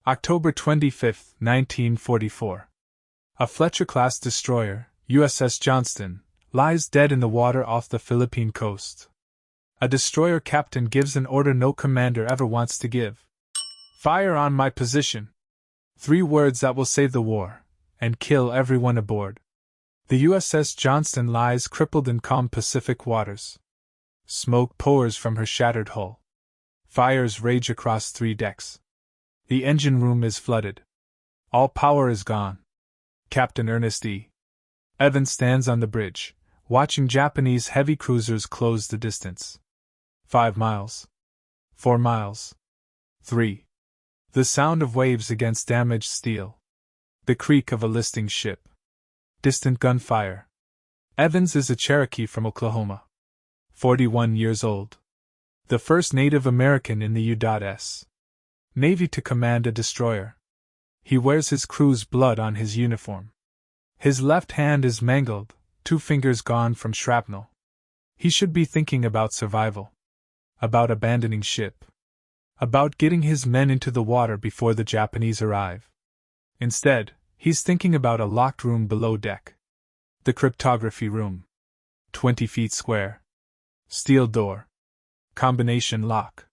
October 25, 1944. A Fletcher-class destroyer, USS Johnston, lies dead in the water off the Philippine coast. A destroyer captain gives an order no commander ever wants to give. Fire on my position. 3 words that will save the war, and kill everyone aboard. The USS Johnston lies crippled in calm Pacific waters. Smoke pours from her shattered hull. Fires rage across 3 decks. The engine room is flooded. All power is gone. Captain Ernest E. Evans stands on the bridge, watching Japanese heavy cruisers close the distance. 5 miles. 4 miles. 3. The sound of waves against damaged steel. The creak of a listing ship. Distant gunfire. Evans is a Cherokee from Oklahoma. 41 years old. The first Native American in the U.S. Navy to command a destroyer. He wears his crew's blood on his uniform. His left hand is mangled, 2 fingers gone from shrapnel. He should be thinking about survival. About abandoning ship. About getting his men into the water before the Japanese arrive. Instead, he's thinking about a locked room below deck. The cryptography room. 20 feet square. Steel door. Combination lock.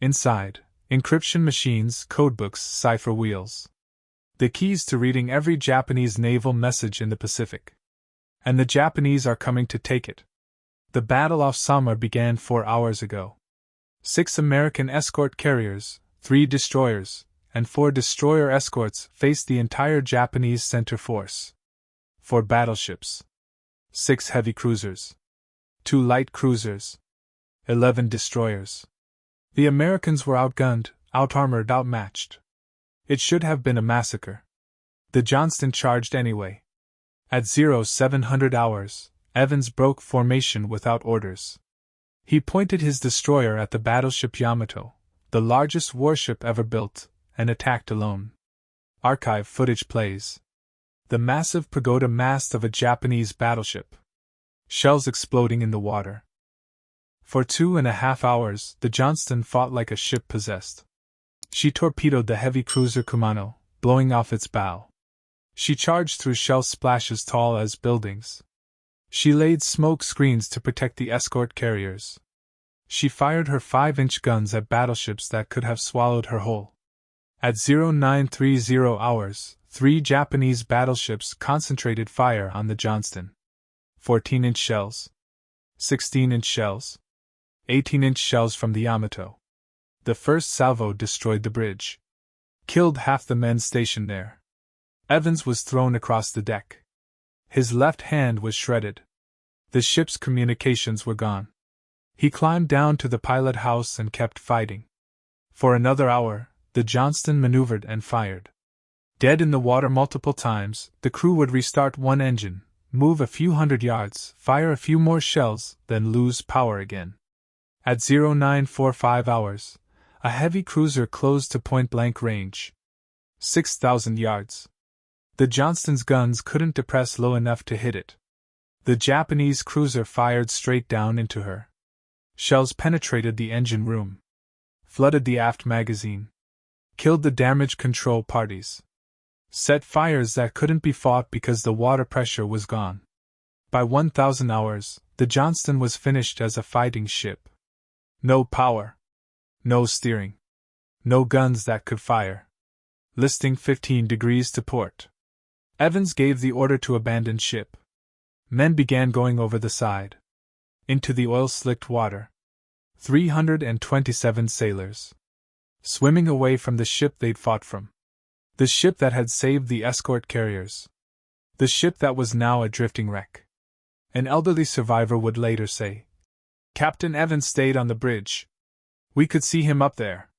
Inside, encryption machines, codebooks, cipher wheels. The keys to reading every Japanese naval message in the Pacific. And the Japanese are coming to take it. The battle off Samar began 4 hours ago. 6 American escort carriers, 3 destroyers, and 4 destroyer escorts faced the entire Japanese center force. 4 battleships. 6 heavy cruisers. 2 light cruisers. 11 destroyers. The Americans were outgunned, outarmored, outmatched. It should have been a massacre. The Johnston charged anyway. At 0700 hours, Evans broke formation without orders. He pointed his destroyer at the battleship Yamato, the largest warship ever built, and attacked alone. Archive footage plays. The massive pagoda mast of a Japanese battleship. Shells exploding in the water. For 2.5 hours, the Johnston fought like a ship possessed. She torpedoed the heavy cruiser Kumano, blowing off its bow. She charged through shell splashes tall as buildings. She laid smoke screens to protect the escort carriers. She fired her 5-inch guns at battleships that could have swallowed her whole. At 0930 hours, 3 Japanese battleships concentrated fire on the Johnston. 14-inch shells. 16-inch shells. 18-inch shells from the Yamato. The first salvo destroyed the bridge. Killed half the men stationed there. Evans was thrown across the deck. His left hand was shredded. The ship's communications were gone. He climbed down to the pilot house and kept fighting. For another hour, the Johnston maneuvered and fired. Dead in the water multiple times, the crew would restart one engine, move a few hundred yards, fire a few more shells, then lose power again. At 0945 hours, a heavy cruiser closed to point-blank range. 6,000 yards. The Johnston's guns couldn't depress low enough to hit it. The Japanese cruiser fired straight down into her. Shells penetrated the engine room. Flooded the aft magazine. Killed the damage control parties. Set fires that couldn't be fought because the water pressure was gone. By 1,000 hours, the Johnston was finished as a fighting ship. No power. No steering. No guns that could fire. Listing 15 degrees to port. Evans gave the order to abandon ship. Men began going over the side. Into the oil-slicked water. 327 sailors. Swimming away from the ship they'd fought from. The ship that had saved the escort carriers. The ship that was now a drifting wreck. An elderly survivor would later say, "Captain Evans stayed on the bridge. We could see him up there.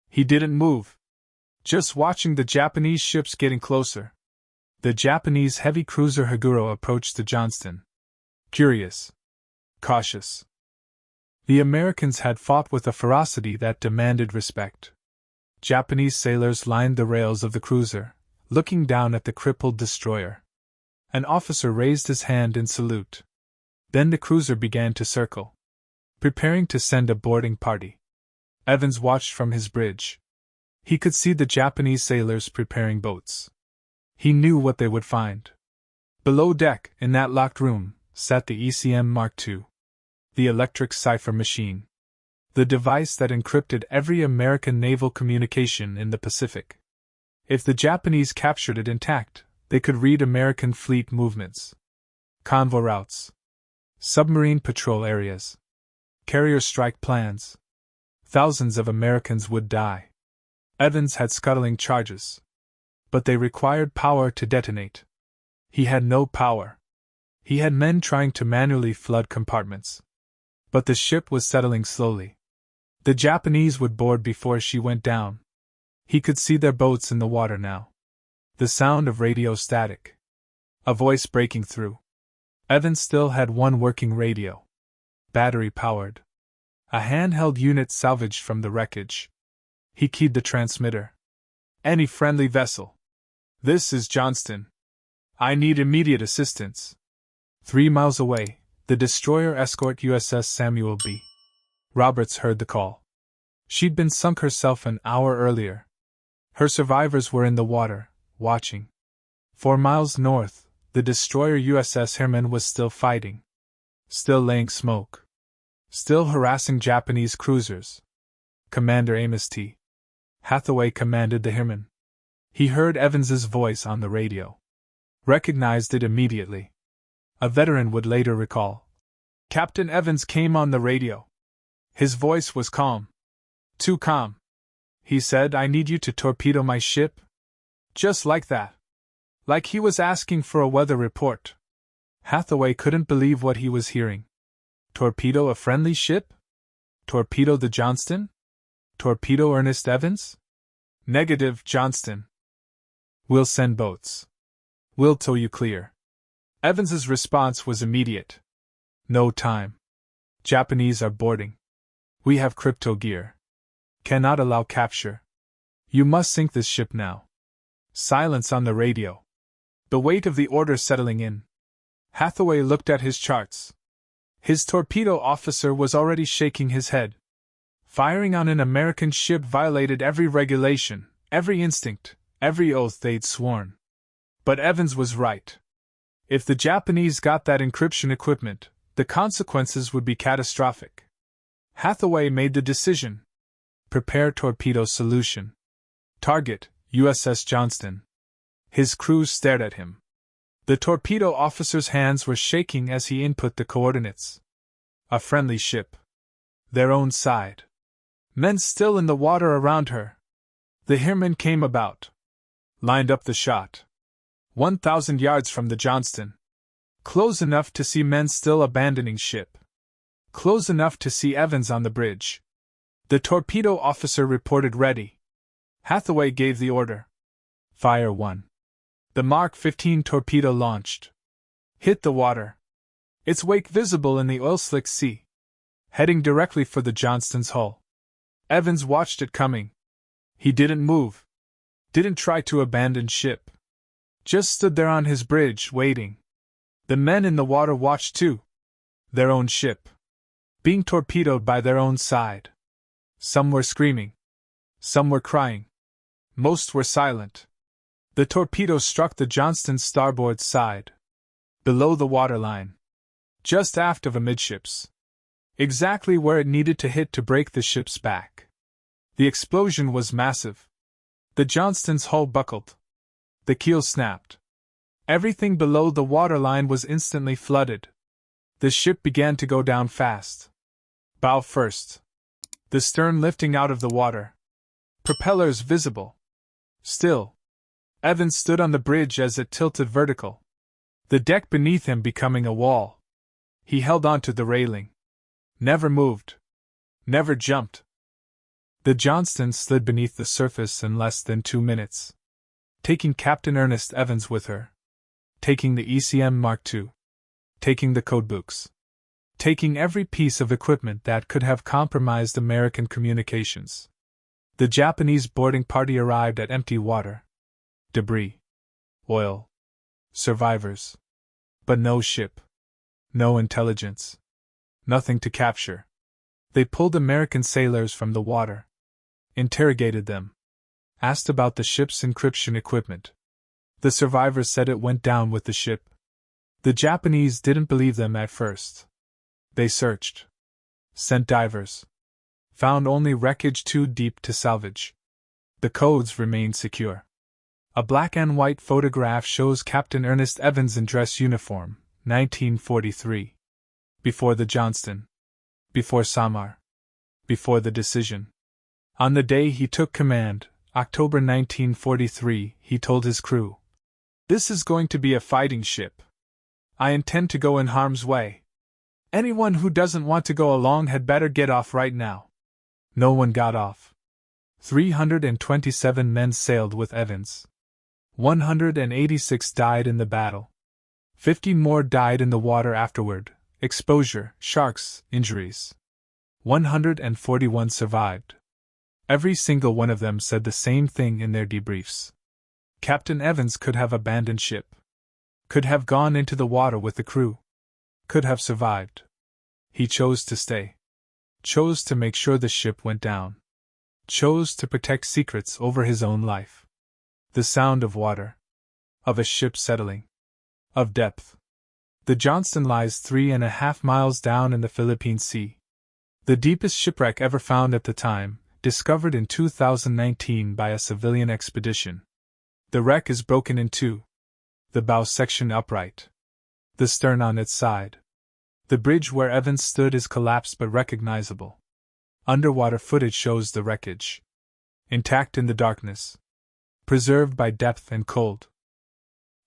He didn't move. Just watching the Japanese ships getting closer." The Japanese heavy cruiser Haguro approached the Johnston. Curious. Cautious. The Americans had fought with a ferocity that demanded respect. Japanese sailors lined the rails of the cruiser, looking down at the crippled destroyer. An officer raised his hand in salute. Then the cruiser began to circle, preparing to send a boarding party. Evans watched from his bridge. He could see the Japanese sailors preparing boats. He knew what they would find. Below deck, in that locked room, sat the ECM Mark II. The electric cipher machine. The device that encrypted every American naval communication in the Pacific. If the Japanese captured it intact, they could read American fleet movements, convoy routes, submarine patrol areas, carrier strike plans. Thousands of Americans would die. Evans had scuttling charges. But they required power to detonate. He had no power. He had men trying to manually flood compartments. But the ship was settling slowly. The Japanese would board before she went down. He could see their boats in the water now. The sound of radio static. A voice breaking through. Evans still had one working radio. Battery powered. A handheld unit salvaged from the wreckage. He keyed the transmitter. Any friendly vessel. This is Johnston. I need immediate assistance. 3 miles away, the destroyer escort USS Samuel B. Roberts heard the call. She'd been sunk herself an hour earlier. Her survivors were in the water, watching. 4 miles north, the destroyer USS Herman was still fighting. Still laying smoke. Still harassing Japanese cruisers. Commander Amos T. Hathaway commanded the Herman. He heard Evans's voice on the radio. Recognized it immediately. A veteran would later recall. Captain Evans came on the radio. His voice was calm. Too calm. He said, I need you to torpedo my ship. Just like that. Like he was asking for a weather report. Hathaway couldn't believe what he was hearing. Torpedo a friendly ship? Torpedo the Johnston? Torpedo Ernest Evans? Negative, Johnston. We'll send boats. We'll tow you clear. Evans's response was immediate. No time. Japanese are boarding. We have crypto gear. Cannot allow capture. You must sink this ship now. Silence on the radio. The weight of the order settling in. Hathaway looked at his charts. His torpedo officer was already shaking his head. Firing on an American ship violated every regulation, every instinct, every oath they'd sworn. But Evans was right. If the Japanese got that encryption equipment, the consequences would be catastrophic. Hathaway made the decision. Prepare torpedo solution. Target, USS Johnston. His crew stared at him. The torpedo officer's hands were shaking as he input the coordinates. A friendly ship. Their own side. Men still in the water around her. The Herman came about. Lined up the shot. 1,000 yards from the Johnston. Close enough to see men still abandoning ship. Close enough to see Evans on the bridge. The torpedo officer reported ready. Hathaway gave the order. Fire 1. The Mark 15 torpedo launched. Hit the water. Its wake visible in the oil-slick sea. Heading directly for the Johnston's hull. Evans watched it coming. He didn't move. Didn't try to abandon ship. Just stood there on his bridge, waiting. The men in the water watched too. Their own ship. Being torpedoed by their own side. Some were screaming. Some were crying. Most were silent. The torpedo struck the Johnston's starboard side. Below the waterline. Just aft of amidships. Exactly where it needed to hit to break the ship's back. The explosion was massive. The Johnston's hull buckled. The keel snapped. Everything below the waterline was instantly flooded. The ship began to go down fast. Bow first. The stern lifting out of the water. Propellers visible. Still. Evans stood on the bridge as it tilted vertical. The deck beneath him becoming a wall. He held on to the railing. Never moved. Never jumped. The Johnston slid beneath the surface in less than 2 minutes. Taking Captain Ernest Evans with her. Taking the ECM Mark II. Taking the codebooks. Taking every piece of equipment that could have compromised American communications. The Japanese boarding party arrived at empty water. Debris. Oil. Survivors. But no ship. No intelligence. Nothing to capture. They pulled American sailors from the water. Interrogated them. asked about the ship's encryption equipment. The survivors said it went down with the ship. The Japanese didn't believe them at first. They searched. Sent divers. Found only wreckage too deep to salvage. The codes remained secure. A black and white photograph shows Captain Ernest Evans in dress uniform, 1943. Before the Johnston. Before Samar. Before the decision. On the day he took command, October 1943, he told his crew, "This is going to be a fighting ship. I intend to go in harm's way. Anyone who doesn't want to go along had better get off right now." No one got off. 327 men sailed with Evans. 186 died in the battle. 50 more died in the water afterward, exposure, sharks, injuries. 141 survived. Every single one of them said the same thing in their debriefs. Captain Evans could have abandoned ship. Could have gone into the water with the crew. Could have survived. He chose to stay. Chose to make sure the ship went down. Chose to protect secrets over his own life. The sound of water. Of a ship settling. Of depth. The Johnston lies 3.5 miles down in the Philippine Sea. The deepest shipwreck ever found at the time, discovered in 2019 by a civilian expedition. The wreck is broken in two. The bow section upright. The stern on its side. The bridge where Evans stood is collapsed but recognizable. Underwater footage shows the wreckage. Intact in the darkness. Preserved by depth and cold.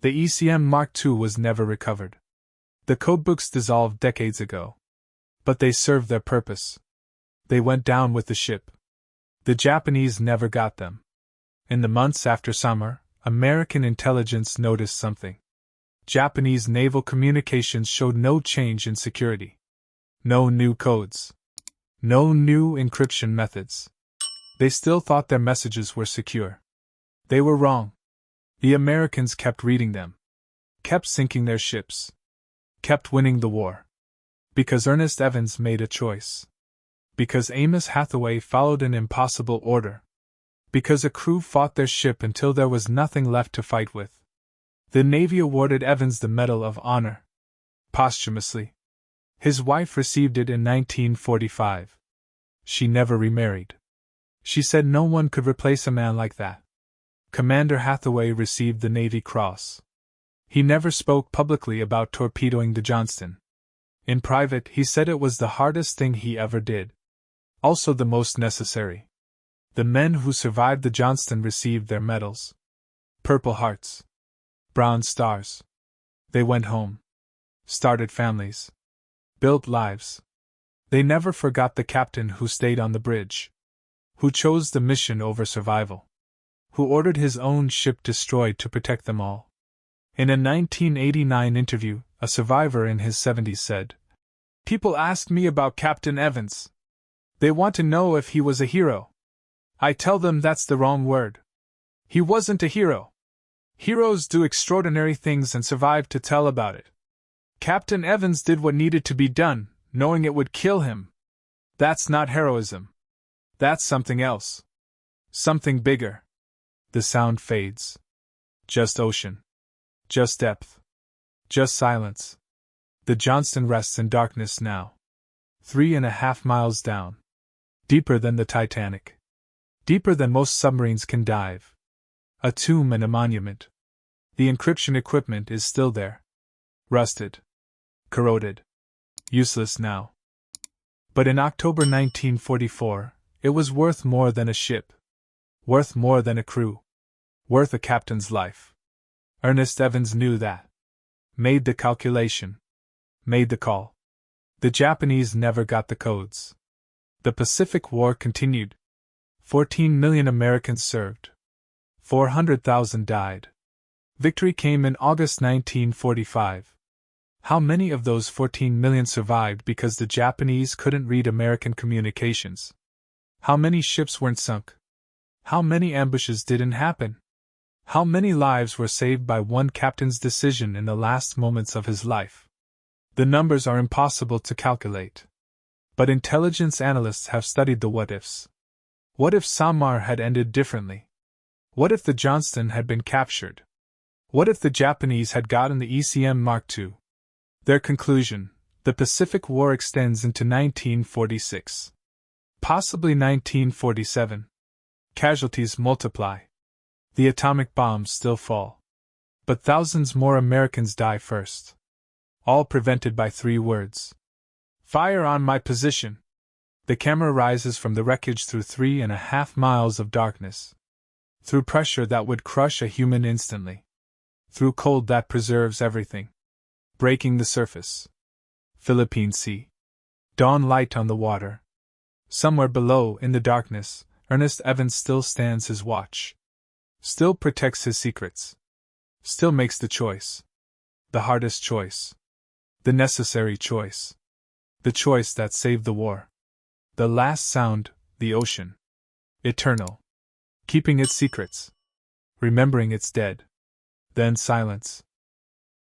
The ECM Mark II was never recovered. The codebooks dissolved decades ago. But they served their purpose. They went down with the ship. The Japanese never got them. In the months after summer, American intelligence noticed something. Japanese naval communications showed no change in security. No new codes. No new encryption methods. They still thought their messages were secure. They were wrong. The Americans kept reading them. Kept sinking their ships. Kept winning the war. Because Ernest Evans made a choice. Because Amos Hathaway followed an impossible order. Because a crew fought their ship until there was nothing left to fight with. The Navy awarded Evans the Medal of Honor. Posthumously. His wife received it in 1945. She never remarried. She said no one could replace a man like that. Commander Hathaway received the Navy Cross. He never spoke publicly about torpedoing the Johnston. In private, he said it was the hardest thing he ever did. Also the most necessary. The men who survived the Johnston received their medals. Purple Hearts. Brown Stars. They went home. Started families. Built lives. They never forgot the captain who stayed on the bridge. Who chose the mission over survival. Who ordered his own ship destroyed to protect them all. In a 1989 interview, a survivor in his 70s said, "People ask me about Captain Evans. They want to know if he was a hero. I tell them that's the wrong word. He wasn't a hero. Heroes do extraordinary things and survive to tell about it. Captain Evans did what needed to be done, knowing it would kill him. That's not heroism. That's something else. Something bigger." The sound fades. Just ocean. Just depth. Just silence. The Johnston rests in darkness now. 3.5 miles down. Deeper than the Titanic. Deeper than most submarines can dive. A tomb and a monument. The encryption equipment is still there. Rusted. Corroded. Useless now. But in October 1944, it was worth more than a ship. Worth more than a crew. Worth a captain's life. Ernest Evans knew that. Made the calculation. Made the call. The Japanese never got the codes. The Pacific War continued. 14 million Americans served. 400,000 died. Victory came in August 1945. How many of those 14 million survived because the Japanese couldn't read American communications? How many ships weren't sunk? How many ambushes didn't happen? How many lives were saved by one captain's decision in the last moments of his life? The numbers are impossible to calculate. But intelligence analysts have studied the what-ifs. What if Samar had ended differently? What if the Johnston had been captured? What if the Japanese had gotten the ECM Mark II? Their conclusion: the Pacific War extends into 1946. Possibly 1947. Casualties multiply. The atomic bombs still fall. But thousands more Americans die first. All prevented by 3 words. Fire on my position! The camera rises from the wreckage through 3.5 miles of darkness. Through pressure that would crush a human instantly. Through cold that preserves everything. Breaking the surface. Philippine Sea. Dawn light on the water. Somewhere below, in the darkness, Ernest Evans still stands his watch. Still protects his secrets. Still makes the choice. The hardest choice. The necessary choice. The choice that saved the war. The last sound, the ocean. Eternal. Keeping its secrets. Remembering its dead. Then silence.